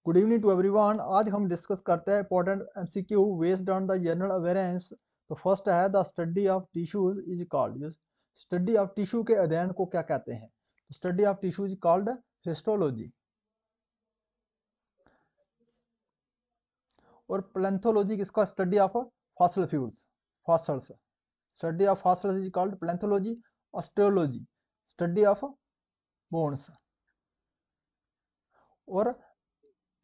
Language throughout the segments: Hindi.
Good evening to everyone. आज हम डिस्कस करते हैं important MCQ based on the general awareness. तो फर्स्ट है the study of tissues is called. Study of tissue के अध्ययन को क्या कहते हैं? Study of tissue is called histology. और प्लेंथोलॉजी किसका? Study of fossil fuels, fossils. Study of fossils is called paleontology. Osteology study of bones. और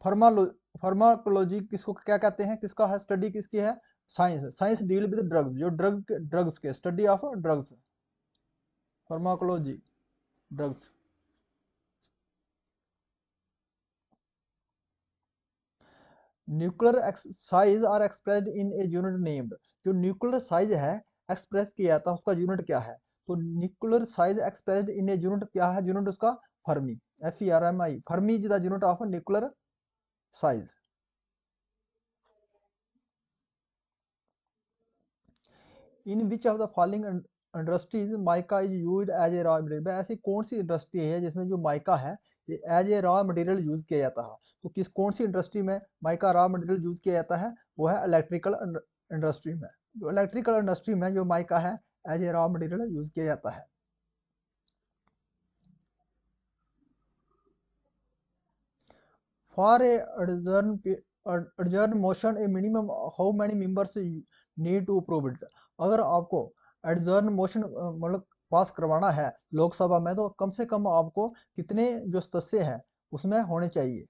फार्माकोलॉजी किसको क्या कहते हैं? किसका है स्टडी? किसकी है? Science. Science deal with drugs, जो ड्रग्स के study of drugs. Pharmacology drugs. Nuclear size are expressed in a unit named. जो न्यूक्लियर साइज है एक्सप्रेस किया जाता है उसका यूनिट क्या है? तो nuclear size expressed in a unit क्या है? यूनिट उसका fermi, FERMI। Fermi is the unit of nuclear size. In which of the following industries mica is used as a raw material. ऐसी कौन सी इंडस्ट्री है जिसमें जो माइका है ये as a raw material use किया जाता है? तो कौन सी इंडस्ट्री में माइका रॉ मटेरियल यूज किया जाता है? वो है इलेक्ट्रिकल इंडस्ट्री में। जो इलेक्ट्रिकल इंडस्ट्री में जो माइका है as a raw material use किया जाता है। For a adjourn motion a minimum how many members need to approve it। अगर आपको adjourn motion मतलब पास करवाना है लोकसभा में तो कम से कम आपको कितने जो सदस्य हैं उसमें होने चाहिए?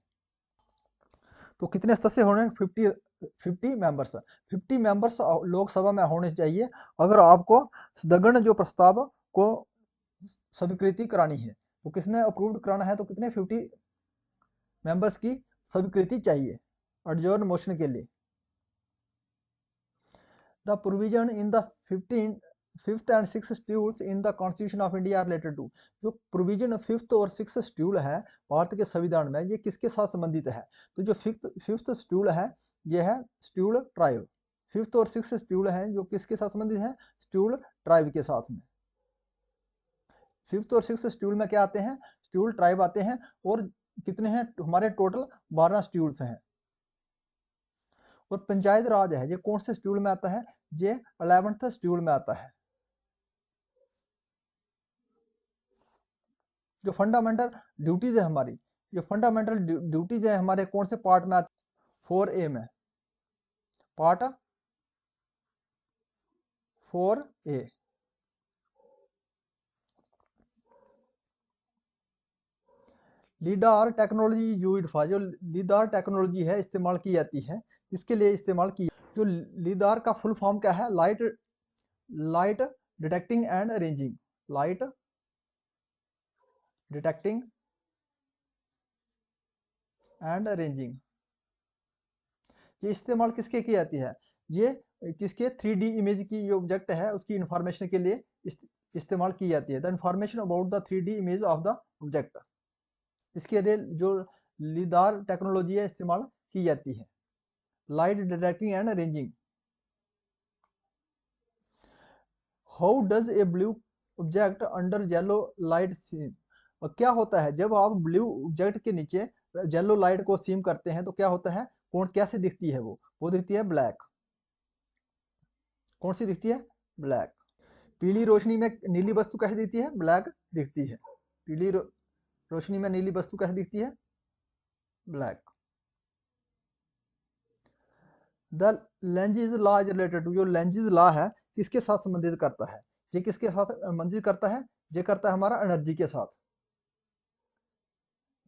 तो कितने सदस्य होने? 50 मेंबर्स। 50 मेंबर्स लोकसभा में होने चाहिए अगर आपको सदगण जो प्रस्ताव को स्वीकृति करानी है। तो किसमें अप्रूव कराना है? तो कितने 50 मेंबर्स की स्वीकृति चाहिए एडजॉर्न मोशन के लिए। The provision in the 5th and 6th schedules in the constitution of India are related to. जो प्रोविजन 5th और 6th शेड्यूल है भारत के संविधान में ये किसके साथ संबंधित है? तो जो 5th शेड्यूल है ये है शेड्यूल ट्राइब। 5th और 6th शेड्यूल है जो किसके साथ संबंधित है? शेड्यूल ट्राइब के साथ में। 5th और 6th शेड्यूल में क्या आते हैं? शेड्यूल ट्राइब आते हैं। और कितने हैं हमारे? टोटल 12 शेड्यूल्स हैं। और पंचायत राज है ये कौन से शेड्यूल में आता है? ये 11th शेड्यूल में आता है। जो फंडामेंटल ड्यूटीज है हमारी, ये फंडामेंटल ड्यूटीज है हमारे कौन से पार्ट में आती? 4A में, part 4A। लीडार technology used for. जो लीडार टेक्नोलॉजी है इस्तेमाल की जाती है इसके लिए इस्तेमाल की। जो लीडार का फुल फॉर्म क्या है? Light detecting and ranging. Light detecting and ranging. ये इस्तेमाल किसके की जाती है? ये किसके? 3D इमेज की जो ऑब्जेक्ट है उसकी इंफॉर्मेशन के लिए इस्तेमाल की जाती है। The information about the 3D image of the object. इसके लिए जो लीदार टेक्नोलॉजी है इस्तेमाल की जाती है। Light detecting and ranging. How does a blue object under yellow light seem. और क्या होता है जब आप ब्लू ऑब्जेक्ट के नीचे येलो लाइट को सीम करते हैं तो क्या होता है? कौन कैसे दिखती है? वो दिखती है ब्लैक। कौन सी दिखती है? ब्लैक। पीली रोशनी में नीली वस्तु कैसे दिखती है? ब्लैक दिखती है। पीली रोशनी में नीली वस्तु कैसे दिखती है? Black. The Lenz's law is related to. जो लेंजिज लॉ है किसके साथ संबंधित करता है? ये किसके साथ संबंधित करता है? ये करता है हमारा एनर्जी के साथ।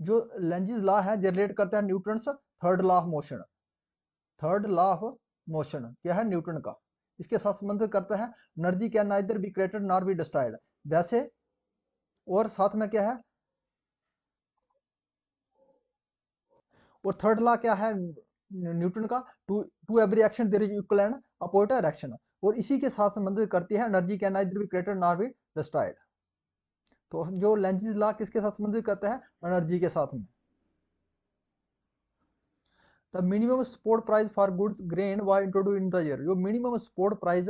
जो लेंजिज लॉ है ये रिलेट करता है Newton's third law of motion. Third law of motion क्या है? न्यूटन का। इसके साथ संबंधित करता है energy can neither be created nor be destroyed. वैसे और साथ में क्या है? और थर्ड लॉ क्या है न्यूटन का? To every action there is equal and opposite reaction. और इसी के साथ संबंधित करती है energy can neither be created nor be destroyed. तो जो लेंजिज लॉ किसके साथ संबंधित करता है? एनर्जी के साथ में। The minimum support price for goods grain was introduced in the year. जो मिनिमम सपोर्ट प्राइस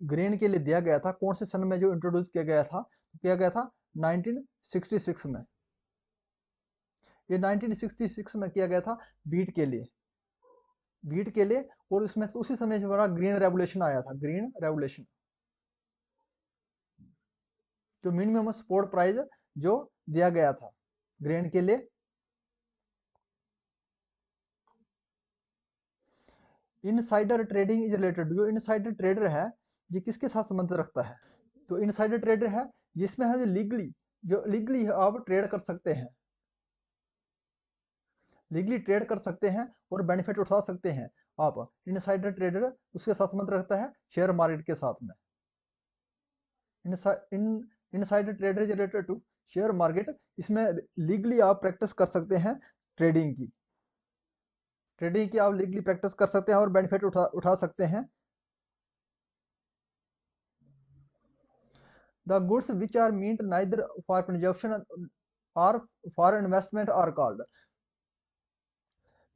ग्रेन के लिए दिया गया था कौन से सन में जो इंट्रोड्यूस किया गया था? 1966 में। ये 1966 में किया गया था बीट के लिए, बीट के लिए। और इसमें उसी समय से बड़ा ग्रीन रेवोल्यूशन आया था, ग्रीन रेवोल्यूशन, जो मिनिमम सपोर्ट प्राइस जो दिया गया था ग्रेन के लिए। इनसाइडर ट्रेडिंग इज रिलेटेड, जो इनसाइडर ट्रेडर है ये किसके साथ संबंध रखता है? तो इनसाइडर ट्रेडर है जिसमें है जो लीगली आप ट्रेड कर सकते हैं, लीगली ट्रेड कर सकते हैं और बेनिफिट उठा सकते हैं आप। इनसाइडर ट्रेडर उसके साथ संबंध रखता है शेयर मार्केट के साथ में। Insider trader is related to share market, इसमें लीगली आप प्रैक्टिस कर सकते हैं ट्रेडिंग की, ट्रेडिंग की आप लीगली प्रैक्टिस कर सकते हैं और बेनिफिट उठा सकते हैं। The goods which are meant neither for consumption और फॉर इन्वेस्टमेंट आर कॉल्ड,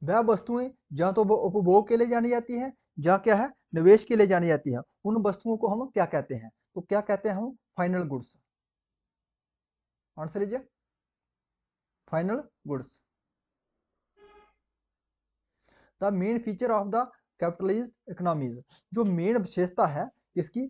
वह वस्तुएं जहां तो उपभोग के लिए जानी जाती है, जहां क्या है निवेश के लिए जानी जाती है, उन वस्तुओं को हम क्या कहते हैं? तो क्या कहते हैं हम? Final goods. Answer is final goods. The main feature of the capitalist economies, जो मेन विशेषता है इसकी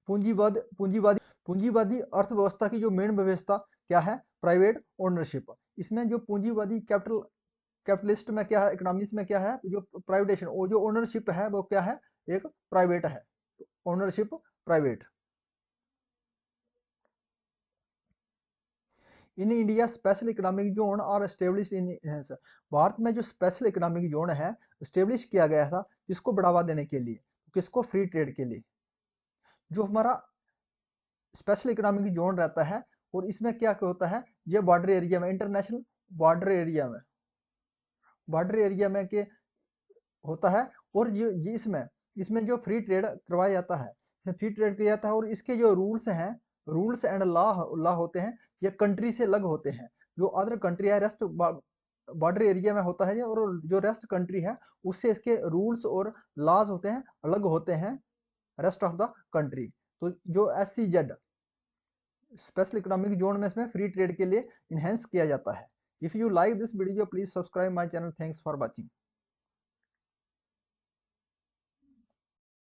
पूंजीवादी अर्थव्यवस्था की जो मेन विशेषता क्या है? Private ownership. इसमें जो पूंजीवादी कैपिटलिस्ट में क्या है, इकोनॉमिक्स में क्या है, जो प्राइवेटेशन, वो जो ओनरशिप है वो क्या है? एक प्राइवेट है, ownership private. In India special economic zone और एस्टेब्लिश इन, भारत में जो स्पेशल इकोनॉमिक जोन है एस्टेब्लिश किया गया था किसको बढ़ावा देने के लिए? किसको? फ्री ट्रेड के लिए। जो हमारा स्पेशल इकोनॉमिक जोन रहता है और इसमें क्या होता है, ये बॉर्डर एरिया में, इंटरनेशनल बॉर्डर एरिया में के होता है। और ये इसमें जो फ्री ट्रेड करवाया जाता है, इसमें फ्री ट्रेड किया जाता है और इसके जो रूल्स हैं, रूल्स एंड लॉ होते हैं, ये कंट्री से अलग होते हैं। जो अदर कंट्री है रेस्ट बॉर्डर एरिया में होता है और जो रेस्ट कंट्री है उससे इसके रूल्स और लॉज होते हैं, अलग होते हैं रेस्ट ऑफ द कंट्री। तो जो SEZ स्पेशल इकोनॉमिक जोन में इसमें फ्री ट्रेड के लिए इनहेंस किया जाता है। If you like this video please subscribe my channel. Thanks for watching.